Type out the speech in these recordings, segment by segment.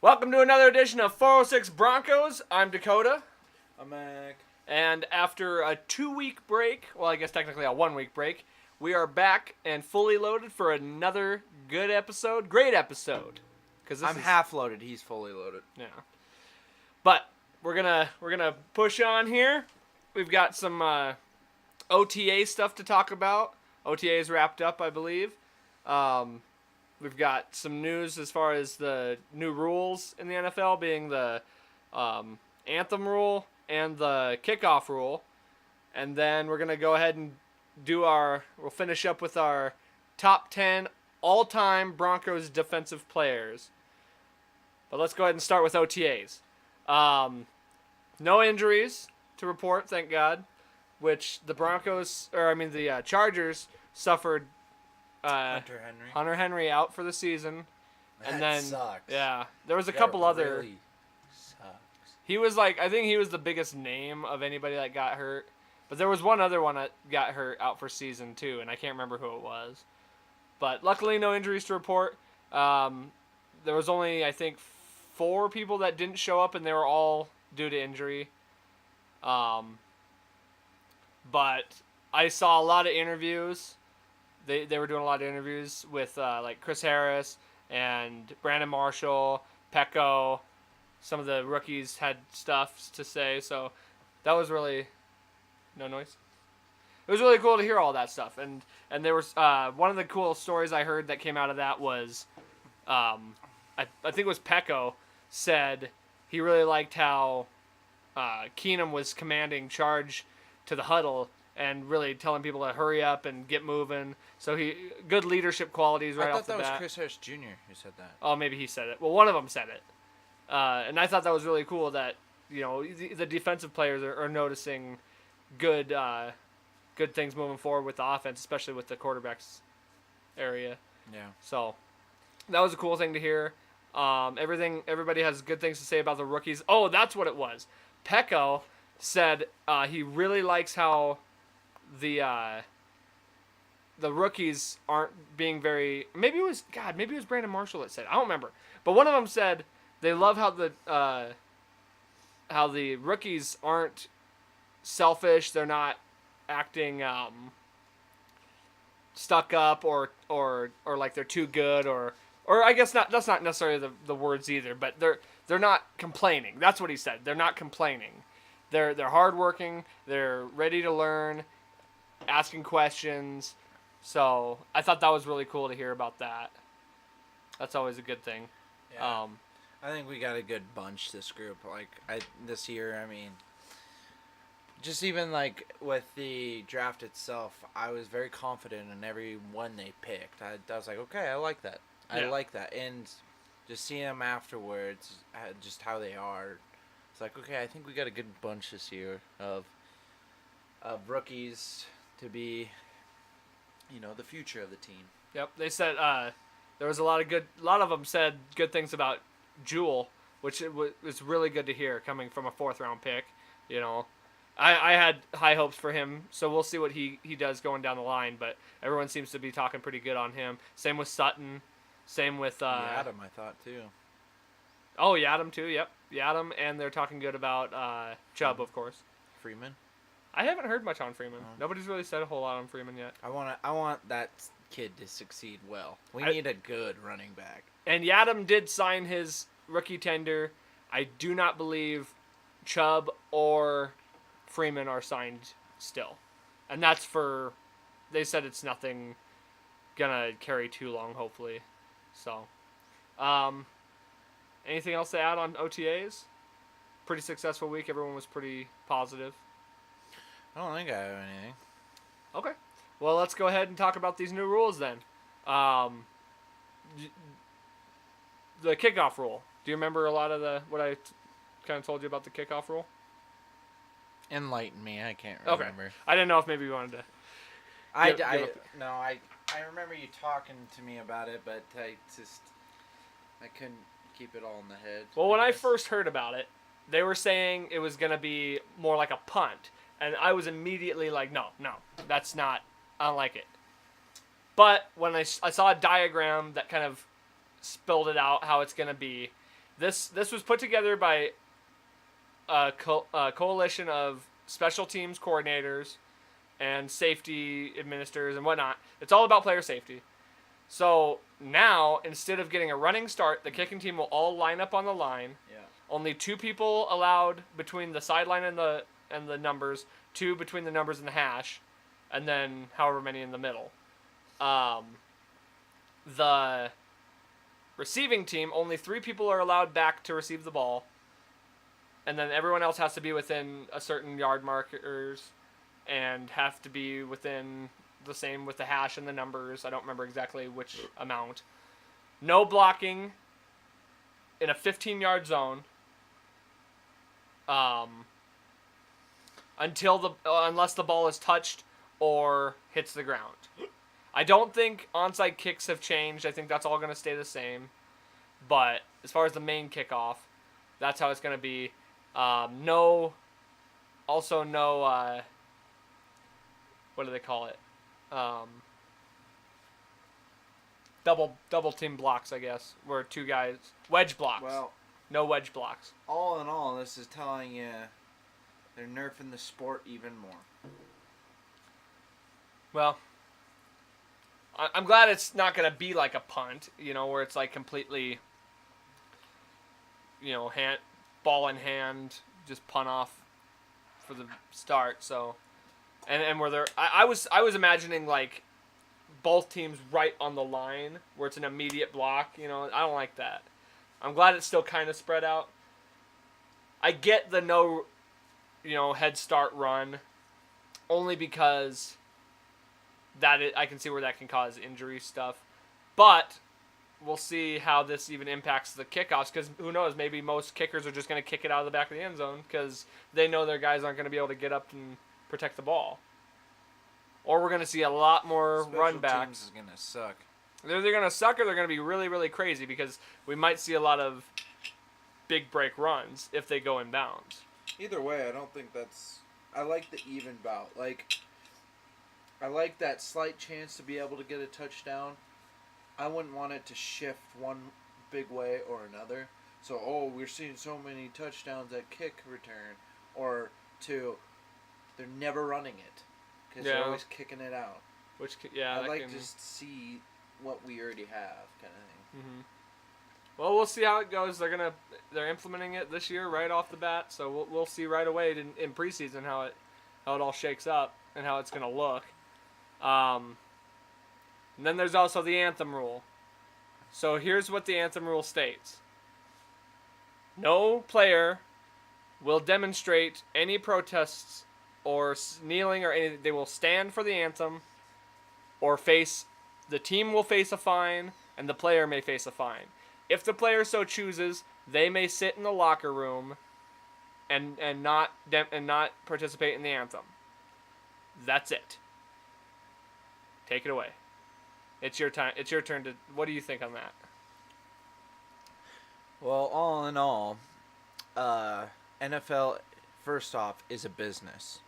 Welcome to another edition of 406 Broncos. I'm Dakota. I'm Mac. And after a 2-week break, well, I guess technically a 1-week break, we are back and fully loaded for another good episode. Great episode. I'm half loaded. He's fully loaded. Yeah. But we're gonna push on here. We've got some OTA stuff to talk about. OTAs wrapped up, I believe. We've got some news as far as the new rules in the NFL, being the Anthem rule and the kickoff rule. And then we're going to go ahead and we'll finish up with our top 10 all-time Broncos defensive players. But let's go ahead and start with OTAs. No injuries to report, thank God, which the Chargers suffered Hunter Henry out for the season. That sucks. Yeah, there was a couple other. Really sucks. He was I think he was the biggest name of anybody that got hurt. But there was one other one that got hurt out for season too, and I can't remember who it was. But luckily, no injuries to report. There was only, I think, 4 people that didn't show up, and they were all due to injury. But I saw a lot of interviews. They were doing a lot of interviews with Chris Harris and Brandon Marshall, Pecco. Some of the rookies had stuff to say, so that was really no noise. It was really cool to hear all that stuff, and there was one of the cool stories I heard that came out of that was, I think it was Pecco said he really liked how Keenum was commanding charge to the huddle and really telling people to hurry up and get moving. So good leadership qualities right off the bat. I thought that was Chris Harris Jr. who said that. Oh, maybe he said it. Well, one of them said it. And I thought that was really cool that, the defensive players are noticing good things moving forward with the offense, especially with the quarterbacks area. Yeah. So that was a cool thing to hear. Everybody has good things to say about the rookies. Oh, that's what it was. Pecco said he really likes how the rookies aren't being very. Maybe it was Brandon Marshall that said it. I don't remember, but one of them said they love how the rookies aren't selfish. They're not acting stuck up or like they're too good or I guess not. That's not necessarily the words either, but they're not complaining. That's what he said. They're not complaining. They're hardworking. They're ready to learn, asking questions. So I thought that was really cool to hear about that. That's always a good thing. Yeah. I think we got a good bunch this group. This year, just even with the draft itself, I was very confident in every one they picked. I was like, okay, I like that. I like that, and just seeing them afterwards, just how they are. It's like, okay, I think we got a good bunch this year of rookies to be, the future of the team. Yep, they said there was a lot of them said good things about Jewel, which was really good to hear coming from a 4th-round pick. I had high hopes for him, so we'll see what he does going down the line. But everyone seems to be talking pretty good on him. Same with Sutton. Same with Yadam, I thought too. Oh, Yadam too. Yep, Yadam, and they're talking good about Chubb, of course. Freeman. I haven't heard much on Freeman. Nobody's really said a whole lot on Freeman yet. I want that kid to succeed well. We need a good running back. And Yadam did sign his rookie tender. I do not believe Chubb or Freeman are signed still, and that's for. They said it's nothing gonna carry too long, hopefully. So, anything else to add on OTAs? Pretty successful week. Everyone was pretty positive. I don't think I have anything. Okay. Well, let's go ahead and talk about these new rules then. The kickoff rule. Do you remember a lot of what I kind of told you about the kickoff rule? Enlighten me. I can't remember. Okay. I didn't know if maybe you wanted to. I remember you talking to me about it, but I couldn't keep it all in the head. Well, when I first heard about it, they were saying it was going to be more like a punt. And I was immediately like, no, that's not, I don't like it. But when I saw a diagram that kind of spelled it out how it's going to be, This was put together by a coalition of special teams coordinators and safety administrators and whatnot. It's all about player safety. So now, instead of getting a running start, the kicking team will all line up on the line. Yeah. Only 2 people allowed between the sideline and the numbers, 2 between the numbers and the hash, and then however many in the middle. The receiving team, only 3 people are allowed back to receive the ball, and then everyone else has to be within a certain yard markers and have to be within the same with the hash and the numbers. I don't remember exactly which amount. No blocking in a 15-yard zone unless the ball is touched or hits the ground. I don't think onside kicks have changed. I think that's all going to stay the same. But as far as the main kickoff, that's how it's going to be. No, what do they call it? Double team blocks, I guess, where 2 guys, wedge blocks. Well, no wedge blocks. all in all, this is telling you they're nerfing the sport even more. Well, I'm glad it's not going to be like a punt, where it's like completely, ball in hand, just punt off for the start. So, and where they're, I was imagining like both teams right on the line where it's an immediate block. I don't like that. I'm glad it's still kind of spread out. I get the no, head start run, only because I can see where that can cause injury stuff. But we'll see how this even impacts the kickoffs, because who knows, maybe most kickers are just going to kick it out of the back of the end zone because they know their guys aren't going to be able to get up and protect the ball. Or we're going to see a lot more run backs. Special teams is going to suck. They're either going to suck or they're going to be really, really crazy, because we might see a lot of big break runs if they go in bounds. Either way, I don't think that's... I like the even bout. I like that slight chance to be able to get a touchdown. I wouldn't want it to shift one big way or another. So, we're seeing so many touchdowns at kick return. Or, they're never running it. Because they're always kicking it out. I'd like to just see what we already have, kind of thing. Mm-hmm. Well, we'll see how it goes. They're implementing it this year right off the bat, so we'll see right away in preseason how it all shakes up and how it's gonna look. And then there's also the Anthem rule. So here's what the Anthem rule states: no player will demonstrate any protests or kneeling or anything. They will stand for the anthem, or the team will face a fine, and the player may face a fine. If the player so chooses, they may sit in the locker room and not participate in the anthem. That's it. Take it away. It's your time. It's your turn to. What do you think on that? Well, all in all, NFL, first off, is a business.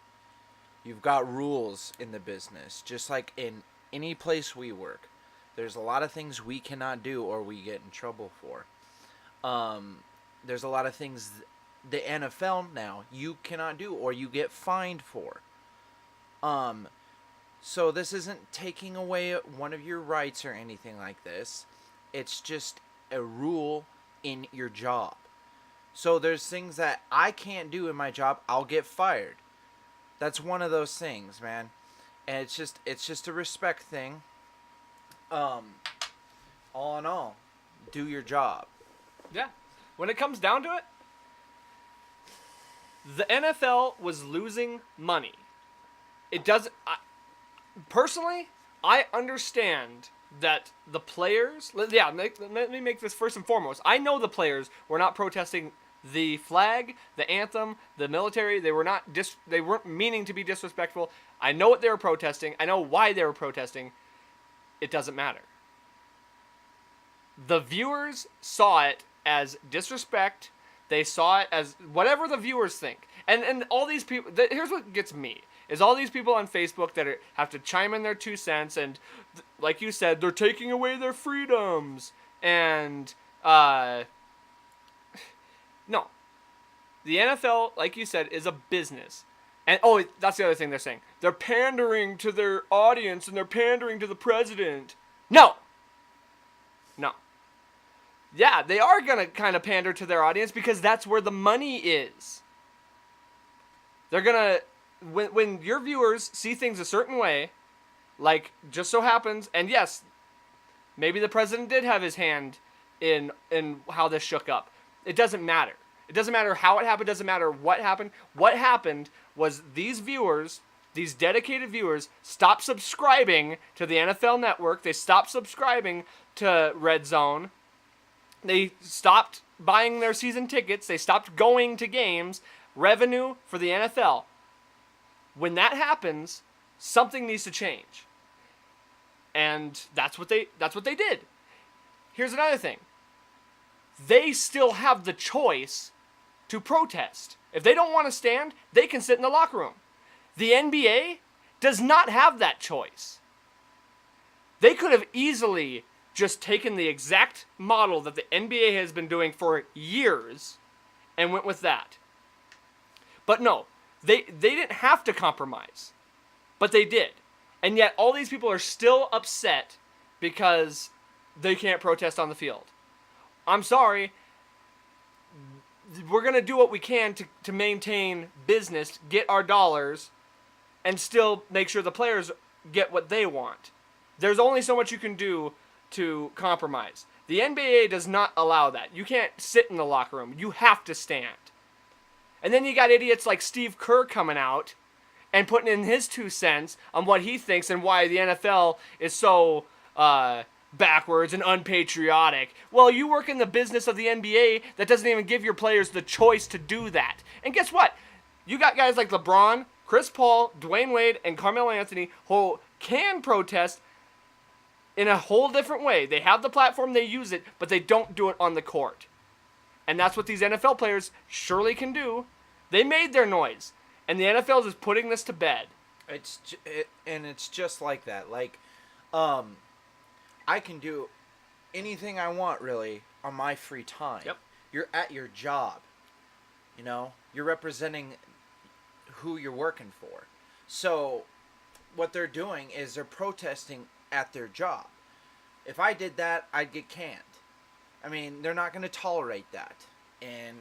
You've got rules in the business, just like in any place we work. There's a lot of things we cannot do or we get in trouble for. There's a lot of things the NFL now you cannot do or you get fined for. So this isn't taking away one of your rights or anything like this. It's just a rule in your job. So there's things that I can't do in my job, I'll get fired. That's one of those things, man. And it's just a respect thing. All in all, do your job. Yeah. When it comes down to it, the NFL was losing money. It doesn't... Personally, I understand that the players... Yeah, let me make this first and foremost. I know the players were not protesting the flag, the anthem, the military. They weren't meaning to be disrespectful. I know what they were protesting. I know why they were protesting. It doesn't matter. The viewers saw it as disrespect. They saw it as whatever the viewers think. And all these people... Here's what gets me. Is all these people on Facebook that have to chime in their 2 cents, and like you said, they're taking away their freedoms, and No. The NFL, like you said, is a business. And, that's the other thing they're saying. They're pandering to their audience and they're pandering to the president. No. No. Yeah, they are going to kind of pander to their audience because that's where the money is. They're going to, when your viewers see things a certain way, like just so happens, and yes, maybe the president did have his hand in how this shook up. It doesn't matter. It doesn't matter how it happened. It doesn't matter what happened. What happened was these viewers, these dedicated viewers, stopped subscribing to the NFL Network. They stopped subscribing to Red Zone. They stopped buying their season tickets. They stopped going to games. Revenue for the NFL. When that happens, something needs to change. And that's what they did. Here's another thing. They still have the choice to protest. If they don't want to stand, they can sit in the locker room. The NBA does not have that choice. They could have easily just taken the exact model that the NBA has been doing for years and went with that. But no, they didn't have to compromise. But they did. And yet all these people are still upset because they can't protest on the field. I'm sorry. We're going to do what we can to maintain business, get our dollars, and still make sure the players get what they want. There's only so much you can do to compromise. The NBA does not allow that. You can't sit in the locker room. You have to stand. And then you got idiots like Steve Kerr coming out and putting in his 2 cents on what he thinks and why the NFL is so backwards and unpatriotic. Well, you work in the business of the NBA that doesn't even give your players the choice to do that. And guess what? You got guys like LeBron, Chris Paul, Dwayne Wade, and Carmelo Anthony who can protest in a whole different way. They have the platform, they use it, but they don't do it on the court. And that's what these NFL players surely can do. They made their noise. And the NFL is putting this to bed. It's just like that. Like, I can do anything I want, really, on my free time. Yep. You're at your job. You know? You're representing who you're working for. So, what they're doing is they're protesting at their job. If I did that, I'd get canned. I mean, they're not going to tolerate that. And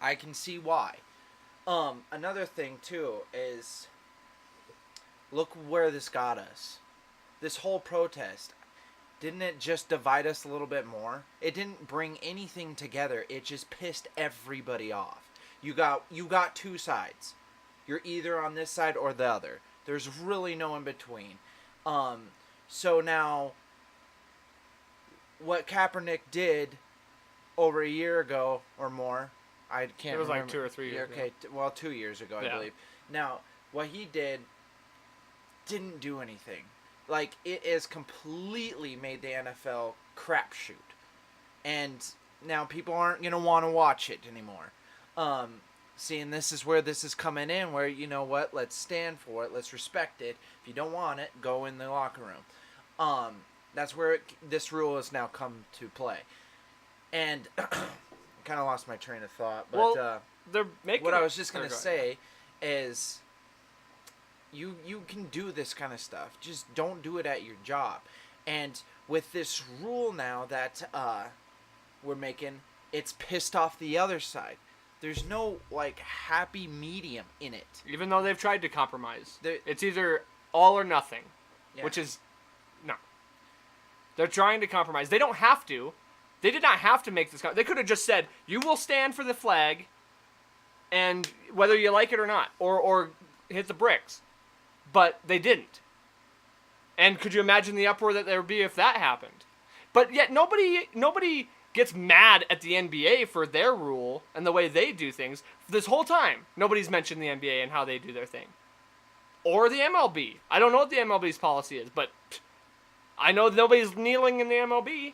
I can see why. Another thing, too, is look where this got us. This whole protest, didn't it just divide us a little bit more? It didn't bring anything together. It just pissed everybody off. You got 2 sides. You're either on this side or the other. There's really no in between. So now, what Kaepernick did over a year ago or more, I can't remember. It was like 2 or 3 years ago. Okay, well, 2 years ago, I believe. Now, what he did didn't do anything. Like, it has completely made the NFL crapshoot. And now people aren't going to want to watch it anymore. Seeing this is where this is coming in, where, you know what, let's stand for it, let's respect it. If you don't want it, go in the locker room. That's where this rule has now come to play. And I kind of lost my train of thought, but they're making what I was just going to say is you can do this kind of stuff. Just don't do it at your job. And with this rule now that we're making, it's pissed off the other side. There's no, like, happy medium in it. Even though they've tried to compromise. It's either all or nothing, which is, no. They're trying to compromise. They don't have to. They did not have to make this. They could have just said, you will stand for the flag, and whether you like it or not, or hit the bricks. But they didn't. And could you imagine the uproar that there would be if that happened? But yet nobody gets mad at the NBA for their rule and the way they do things. This whole time, nobody's mentioned the NBA and how they do their thing. Or the MLB. I don't know what the MLB's policy is, but I know nobody's kneeling in the MLB.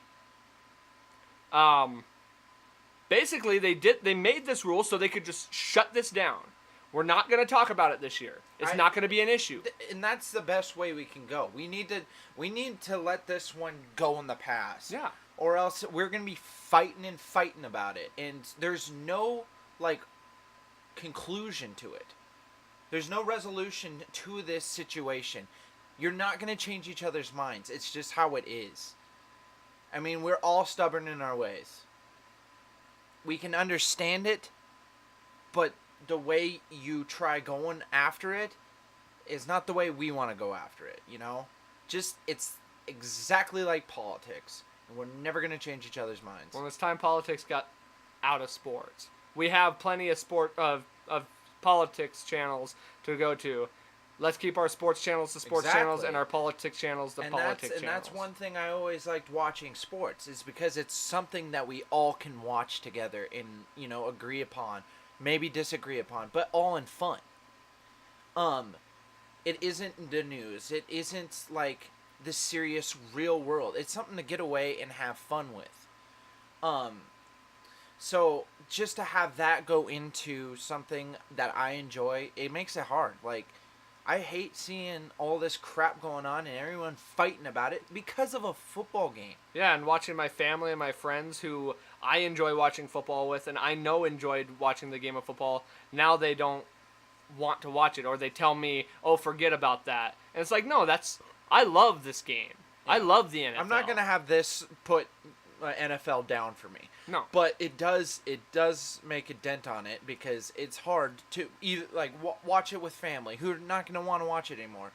Basically, they made this rule so they could just shut this down. We're not going to talk about it this year. It's not going to be an issue. And that's the best way we can go. We need to let this one go in the past. Yeah. or else we're going to be fighting about it. And there's no, like, conclusion to it. There's no resolution to this situation. You're not going to change each other's minds. It's just how it is. I mean, we're all stubborn in our ways. We can understand it, but the way you try going after it is not the way we want to go after it, you know? Just, it's exactly like politics. And we're never going to change each other's minds. Well, it's time politics got out of sports. We have plenty of politics channels to go to. Let's keep our sports channels the sports channels and our politics channels the politics channels. And that's one thing I always liked watching sports, is because it's something that we all can watch together and, you know, agree upon, maybe disagree upon, but all in fun. It isn't the news. It isn't like the serious real world. It's something to get away and have fun with. So just to have that go into something that I enjoy, it makes it hard. Like, I hate seeing all this crap going on and everyone fighting about it because of a football game. Yeah, and watching my family and my friends who I enjoy watching football with and I know enjoyed watching the game of football, now they don't want to watch it, or they tell me, oh, forget about that. And it's like, no, I love this game. Yeah. I love the NFL. I'm not going to have this put NFL down for me. No. But it does make a dent on it, because it's hard to either watch it with family who are not going to want to watch it anymore.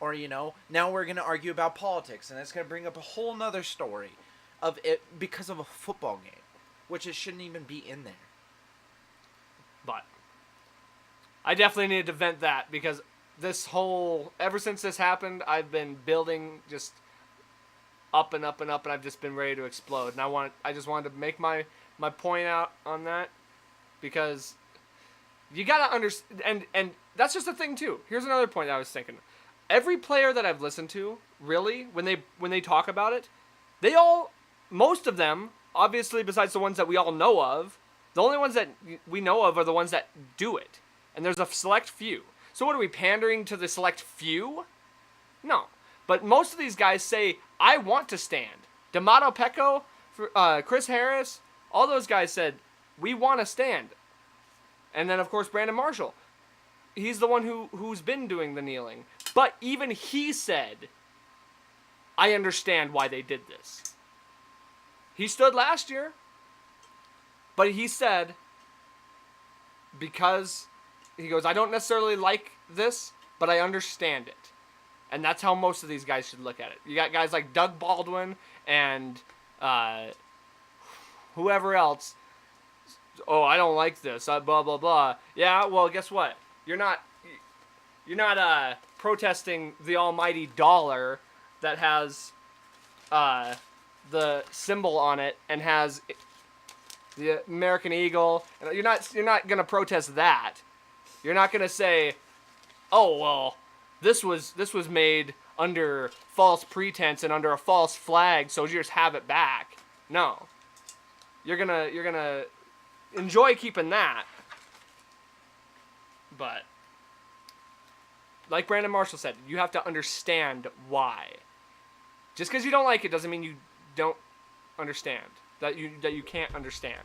Or, you know, now we're going to argue about politics, and it's going to bring up a whole nother story of it because of a football game, which it shouldn't even be in there. But I definitely needed to vent that, because ever since this happened, I've been building just up and up and up, and I've just been ready to explode. And I just wanted to make my point out on that, because you gotta understand, and that's just a thing too. Here's another point that I was thinking. Every player that I've listened to, really, when they talk about it, most of them, obviously besides the ones that we all know of, the only ones that we know of are the ones that do it. And there's a select few. So what are we, pandering to the select few? No. But most of these guys say, I want to stand. D'Amato Pecco, Chris Harris, all those guys said, we want to stand. And then, of course, Brandon Marshall. He's the one who's been doing the kneeling. But even he said, I understand why they did this. He stood last year. But he said, because, he goes, I don't necessarily like this, but I understand it. And that's how most of these guys should look at it. You got guys like Doug Baldwin and whoever else. Oh, I don't like this. Blah blah blah. Yeah, well, guess what? You're not protesting the almighty dollar that has the symbol on it and has the American eagle. You're not gonna protest that. You're not gonna say, oh well, this was made under false pretense and under a false flag, so you just have it back. No. You're gonna enjoy keeping that. But like Brandon Marshall said, you have to understand why. Just because you don't like it doesn't mean you don't understand. That you can't understand.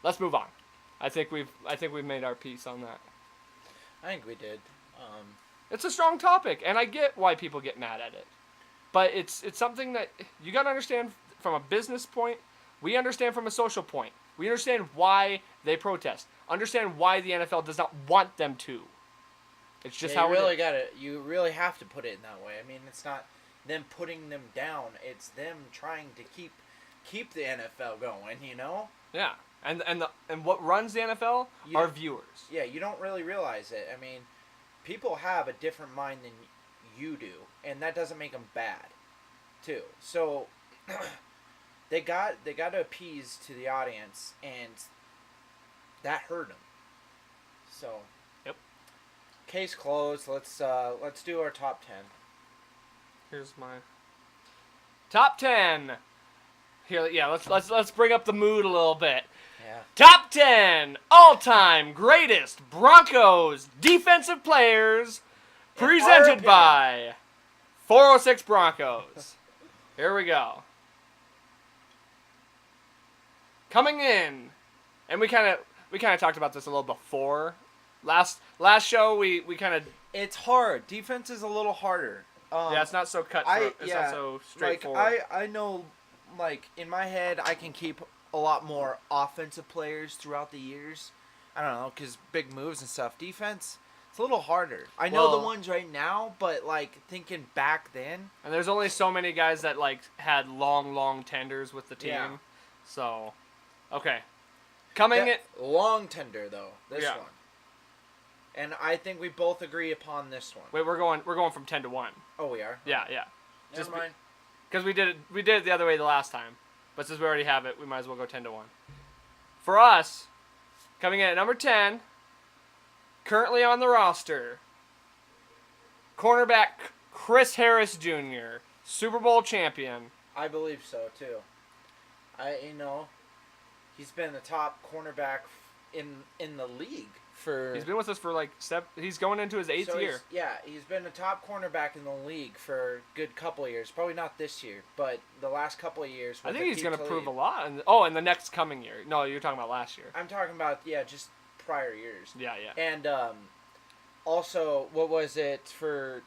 Let's move on. I think we've made our piece on that. I think we did. It's a strong topic, and I get why people get mad at it. But it's something that you got to understand from a business point. We understand from a social point. We understand why they protest. Understand why the NFL does not want them to. It's just how you really have to put it in that way. I mean, it's not them putting them down. It's them trying to keep the NFL going, you know? Yeah. And what runs the NFL are viewers. Yeah, you don't really realize it. I mean, people have a different mind than you do, and that doesn't make them bad, too. So they got to appease to the audience, and that hurt them. So, yep. Case closed. Let's do our top 10. Here's my top 10. Here, yeah. Let's bring up the mood a little bit. Yeah. Top 10 all-time greatest Broncos defensive players, presented by 406 Broncos. Here we go. Coming in, and we kind of talked about this a little before. Last show we kind of. It's hard. Defense is a little harder. Yeah, it's not so cutthroat. It's not so straightforward. Like I know, like in my head, I can keep a lot more offensive players throughout the years. I don't know, because big moves and stuff. Defense, it's a little harder. I know the ones right now, but like thinking back then. And there's only so many guys that like had long tenders with the team. Yeah. So, okay, coming in long tender though. This one. And I think we both agree upon this one. Wait, we're going from 10 to 1. Oh, we are. Yeah. Never mind. Because we did it the other way the last time, but since we already have it, we might as well go 10 to 1. For us, coming in at number 10, currently on the roster, cornerback Chris Harris Jr., Super Bowl champion. I believe so too. He's been the top cornerback in the league. He's been with us for like he's going into his 8th year. He's been the top cornerback in the league for a good couple of years. Probably not this year, but the last couple of years. I think he's going to prove a lot. In the next coming year. No, you're talking about last year. I'm talking about just prior years. Yeah. And also, what was it for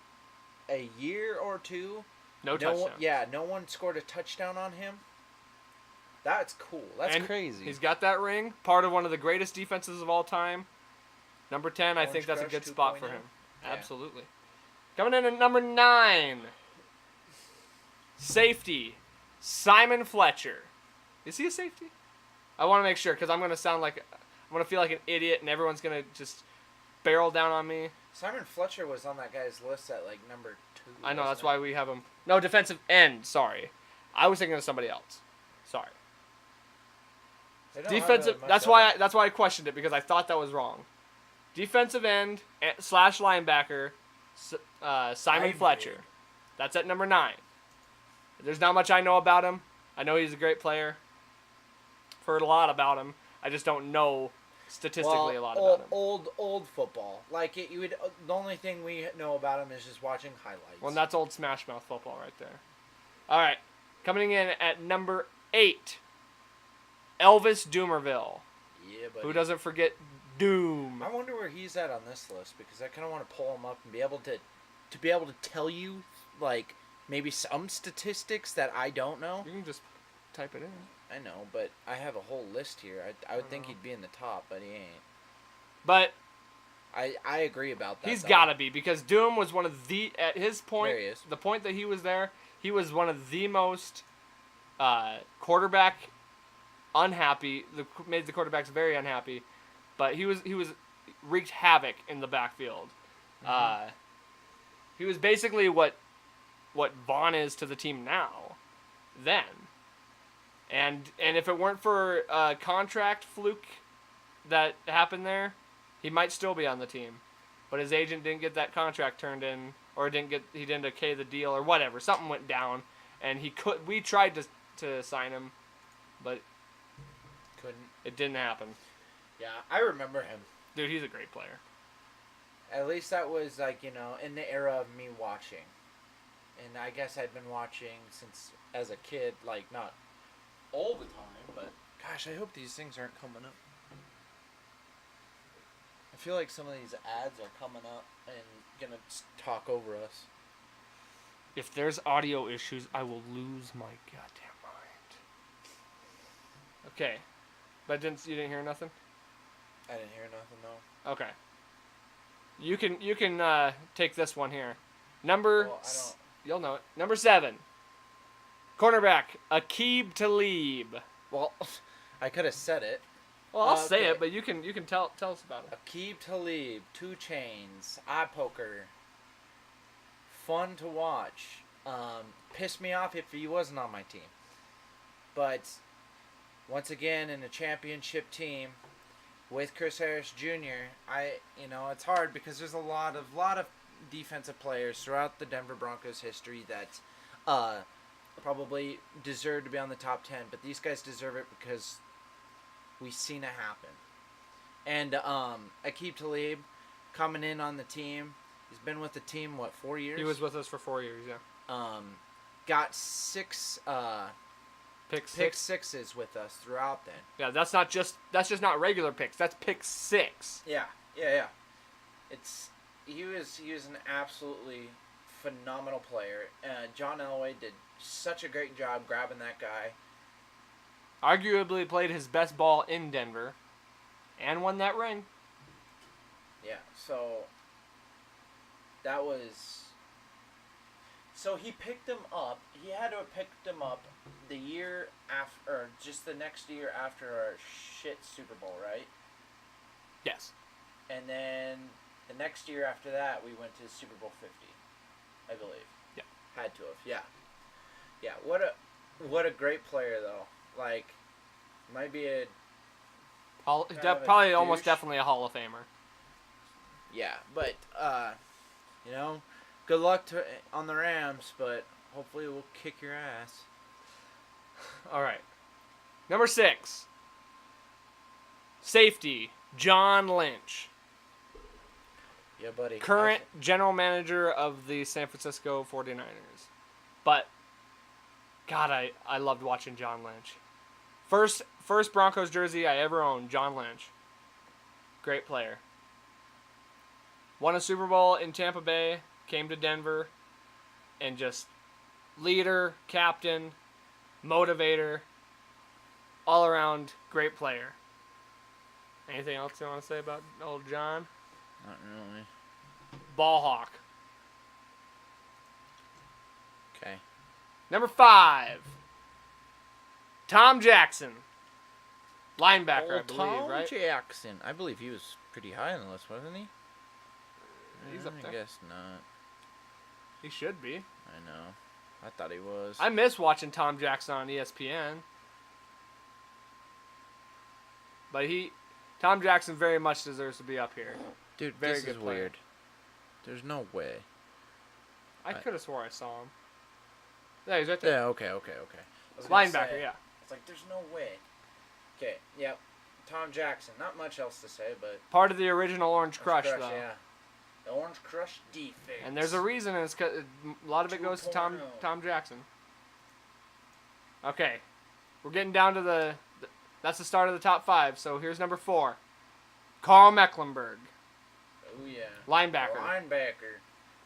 a year or two? No touchdown. No one scored a touchdown on him. That's cool. That's crazy. He's got that ring. Part of one of the greatest defenses of all time. Number 10, I think that's a good spot for him. Yeah. Absolutely. Coming in at number 9, safety, Simon Fletcher. Is he a safety? I want to make sure because I'm going to feel like an idiot and everyone's going to just barrel down on me. Simon Fletcher was on that guy's list at like number 2. I know, that's why we have him. No, defensive end, sorry. I was thinking of somebody else. Sorry. Defensive, that's why I questioned it because I thought that was wrong. Defensive end / linebacker, Simon Fletcher. That's at number 9. There's not much I know about him. I know he's a great player. I've heard a lot about him. I just don't know statistically a lot about him. Old football. Like the only thing we know about him is just watching highlights. Well, that's old Smash Mouth football right there. All right, coming in at number 8, Elvis Doomerville. Yeah, buddy. Who doesn't forget Doom? I wonder where he's at on this list because I kind of want to pull him up and be able to tell you like maybe some statistics that I don't know. You can just type it in. I know, but I have a whole list here. I would think he'd be in the top, but he ain't. But I agree about that. He's got to be because Doom was one of at his point, there he is. The point that he was there, he was one of the most quarterback unhappy. Made the quarterbacks very unhappy, but he was wreaked havoc in the backfield. Mm-hmm. He was basically what Vaughn is to the team now, then. And if it weren't for a contract fluke that happened there, he might still be on the team. But his agent didn't get that contract turned in, or he didn't okay the deal, or whatever. Something went down, and we tried to sign him, but couldn't. It didn't happen. Yeah, I remember him. Dude, he's a great player. At least that was like, in the era of me watching. And I guess I'd been watching since as a kid, like not all the time, but gosh, I hope these things aren't coming up. I feel like some of these ads are coming up and gonna talk over us. If there's audio issues, I will lose my goddamn mind. Okay, but you didn't hear nothing? I didn't hear nothing, no. Okay. You can take this one here. You'll know it. Number 7. Cornerback, Aqib Talib. Well, I could have said it. Well, I'll say it, but you can tell us about it. Aqib Talib, 2 Chainz, eye poker. Fun to watch. Pissed me off if he wasn't on my team. But once again, in a championship team with Chris Harris Jr., it's hard because there's a lot of defensive players throughout the Denver Broncos history that probably deserve to be on the top 10, but these guys deserve it because we've seen it happen. And Aqib Talib coming in on the team. He's been with the team, 4 years? He was with us for 4 years, yeah. got 6 Pick pick 6. sixes with us throughout then. Yeah, that's just not regular picks. That's pick 6. Yeah. He was an absolutely phenomenal player. John Elway did such a great job grabbing that guy. Arguably played his best ball in Denver, and won that ring. Yeah, so that was. So he picked him up. He had to have picked him up the year after, or just the next year after our shit Super Bowl, right? Yes. And then the next year after that, we went to Super Bowl 50, I believe. Yeah. Had to have, yeah. Yeah, what a great player, though. Like, might be a... Probably almost douche. definitely a Hall of Famer. Yeah, but, good luck on the Rams, but hopefully we'll kick your ass. All right. Number 6. Safety, John Lynch. Yeah, buddy. Current general manager of the San Francisco 49ers. But, God, I loved watching John Lynch. First Broncos jersey I ever owned, John Lynch. Great player. Won a Super Bowl in Tampa Bay, came to Denver, and just leader, captain, motivator, all around great player. Anything else you want to say about old John? Not really. Ball hawk. Okay. Number 5. Tom Jackson. Linebacker, I believe, Tom right? Jackson. I believe he was pretty high on the list, wasn't he? He's up there. I guess not. He should be. I know. I thought he was. I miss watching Tom Jackson on ESPN. But Tom Jackson very much deserves to be up here. Dude, very this good is player. weird. There's no way. I could have swore I saw him. Yeah, he's right there. Yeah, okay. Linebacker, yeah. It's like, there's no way. Okay, yep. Tom Jackson. Not much else to say, but... Part of the original Orange Crush, though. Yeah. The Orange Crush defense. And there's a reason, and it's 'cause a lot of it goes to 2.0. Tom Jackson. Okay. We're getting down to that's the start of the top 5, so here's number 4. Carl Mecklenburg. Oh, yeah. Linebacker.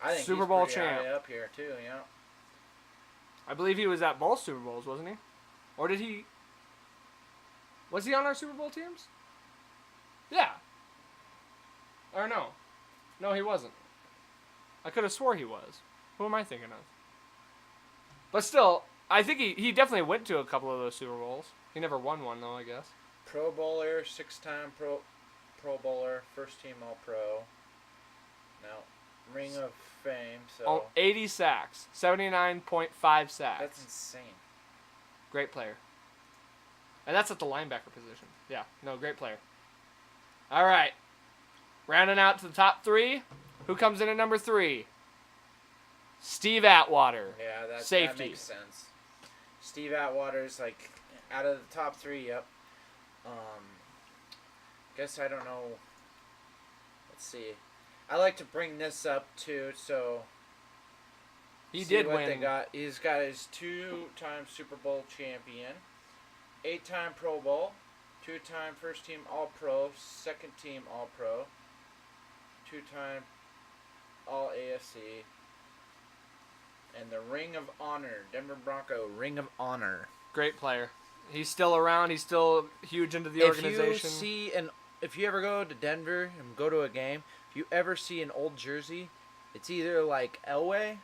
I think Super he's Bowl pretty champ. high up here, too, yeah. I believe he was at both Super Bowls, wasn't he? Or did he... Was he on our Super Bowl teams? Yeah. Or no. No, he wasn't. I could have swore he was. Who am I thinking of? But still, I think he definitely went to a couple of those Super Bowls. He never won one, though, I guess. Pro Bowler, 6-time Pro Bowler, first-team All-Pro. Now, Ring of Fame, so... Oh, 80 sacks. 79.5 sacks. That's insane. Great player. And that's at the linebacker position. Yeah, no, great player. All right. Rounding out to the top 3. Who comes in at number 3? Steve Atwater. Yeah, that Safety. makes sense. Steve Atwater's, like, out of the top 3, yep. Guess I don't know. Let's see. I like to bring this up, too, so... He see did what win. They got. He's got his 2-time Super Bowl champion, 8-time Pro Bowl, 2-time first-team All-Pro, second-team All-Pro, 2-time All-AFC, and the Ring of Honor, Denver Bronco Ring of Honor. Great player. He's still around. He's still huge into the organization. If you ever go to Denver and go to a game, if you ever see an old jersey, it's either like Elway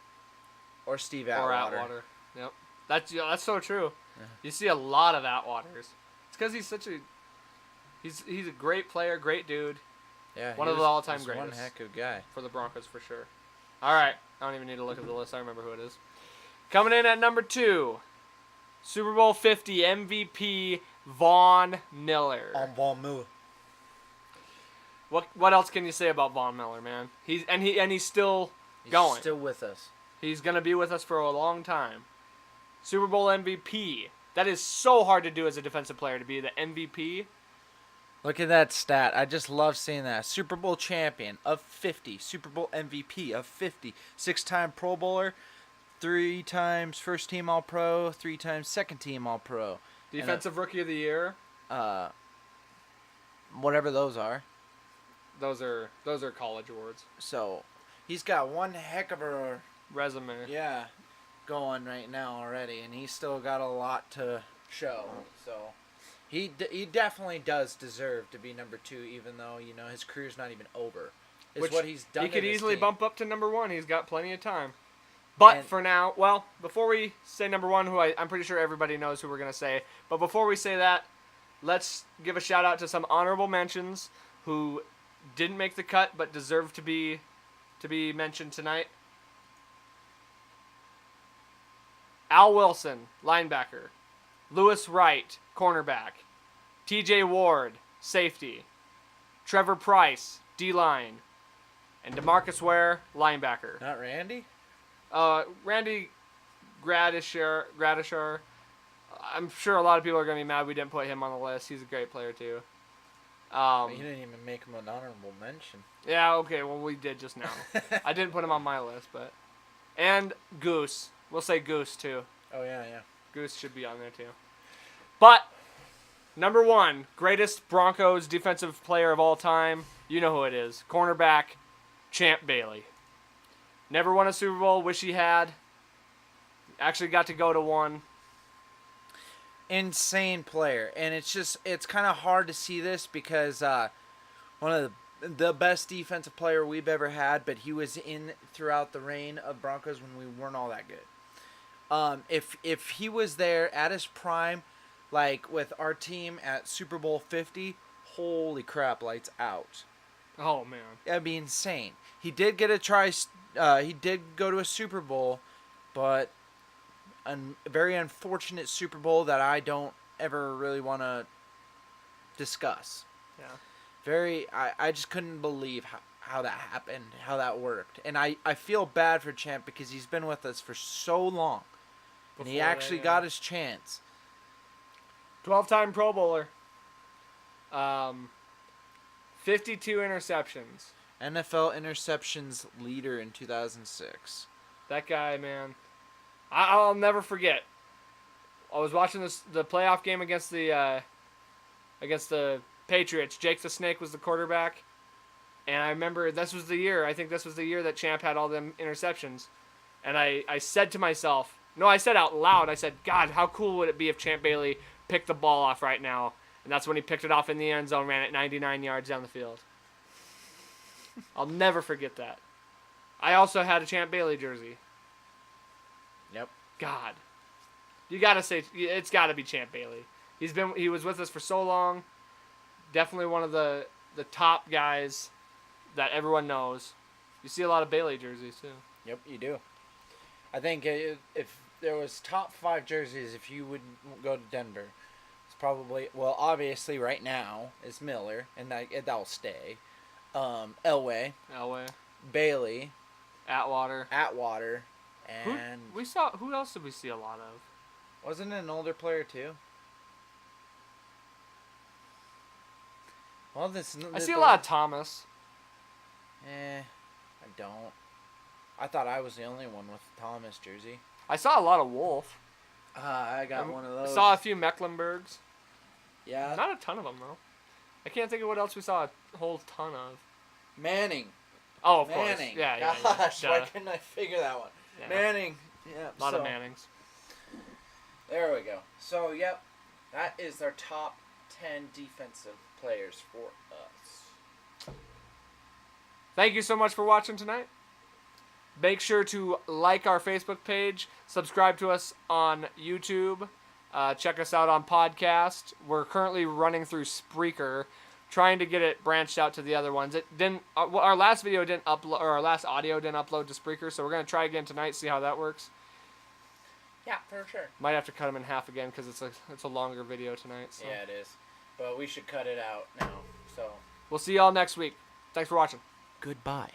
or Steve Atwater. Or Atwater. Yep. That's so true. Yeah. You see a lot of Atwaters. It's because he's such a... He's a great player, great dude. Yeah, One of the all-time he's greatest. one heck of a guy. For the Broncos, for sure. All right. I don't even need to look at the list. I remember who it is. Coming in at number 2, Super Bowl 50 MVP Von Miller. Von Miller. What else can you say about Von Miller, man? He's still going. He's still with us. He's going to be with us for a long time. Super Bowl MVP. That is so hard to do as a defensive player, to be the MVP. Look at that stat. I just love seeing that. Super Bowl champion of 50. Super Bowl MVP of 50. 6-time Pro Bowler. 3 times first team All Pro, 3 times second team All Pro. Defensive Rookie of the Year. Whatever those are. Those are college awards. So he's got one heck of a resume. Yeah, going right now already, and he's still got a lot to show. So he definitely does deserve to be number 2, even though his career's not even over. Is what he's done. He could to this easily team. bump up to number 1. He's got plenty of time. But And- for now, well, before we say number 1, who I'm pretty sure everybody knows who we're gonna say. But before we say that, let's give a shout out to some honorable mentions who didn't make the cut but deserve to be mentioned tonight. Al Wilson, linebacker. Lewis Wright, cornerback. TJ Ward, safety. Trevor Price, D-line. And DeMarcus Ware, linebacker. Not Randy? Randy Gradishar. I'm sure a lot of people are going to be mad we didn't put him on the list. He's a great player, too. You didn't even make him an honorable mention. Yeah, okay, well, we did just now. I didn't put him on my list, but... And Goose. We'll say Goose, too. Oh, yeah. Goose should be on there, too. But, number 1, greatest Broncos defensive player of all time. You know who it is. Cornerback, Champ Bailey. Never won a Super Bowl. Wish he had. Actually got to go to one. Insane player, and it's kind of hard to see this because one of the best defensive player we've ever had, but he was in throughout the reign of Broncos when we weren't all that good. If he was there at his prime, like with our team at Super Bowl 50, holy crap, lights out. Oh man, that'd be insane. He did get a try. He did go to a Super Bowl, but a very unfortunate Super Bowl that I don't ever really want to discuss. Yeah. I just couldn't believe how that happened, how that worked. And I feel bad for Champ because he's been with us for so long. And he actually got his chance. 12-time Pro Bowler. 52 interceptions. NFL interceptions leader in 2006. That guy, man. I'll never forget. I was watching the playoff game against the Patriots. Jake the Snake was the quarterback. And I remember this was the year. I think this was the year that Champ had all them interceptions. And I said to myself, no, I said out loud, I said, God, how cool would it be if Champ Bailey picked the ball off right now? And that's when he picked it off in the end zone, ran it 99 yards down the field. I'll never forget that. I also had a Champ Bailey jersey. Yep. God. You got to say, it's got to be Champ Bailey. He was with us for so long. Definitely one of the top guys that everyone knows. You see a lot of Bailey jerseys, too. Yep, you do. I think if there was top 5 jerseys, if you would go to Denver, it's probably, well, obviously right now is Miller, and that'll stay. Elway. Bailey. Atwater. And Who else did we see a lot of? Wasn't it an older player too? Well, I see a lot of Thomas. I don't. I thought I was the only one with the Thomas jersey. I saw a lot of Wolf. I got one of those. I saw a few Mecklenburgs. Yeah. Not a ton of them, though. I can't think of what else we saw a whole ton of. Manning. Oh, of Manning. course. Yeah. Gosh, why couldn't I figure that one? Yeah. Manning. Yeah. A lot of Mannings. There we go. So, yep. That is our top 10 defensive players for us. Thank you so much for watching tonight. Make sure to like our Facebook page, subscribe to us on YouTube, check us out on podcast. We're currently running through Spreaker, trying to get it branched out to the other ones. It didn't. Our last video didn't upload, or our last audio didn't upload to Spreaker, so we're gonna try again tonight, see how that works. Yeah, for sure. Might have to cut them in half again because it's a longer video tonight. So. Yeah, it is. But we should cut it out now. So we'll see y'all next week. Thanks for watching. Goodbye.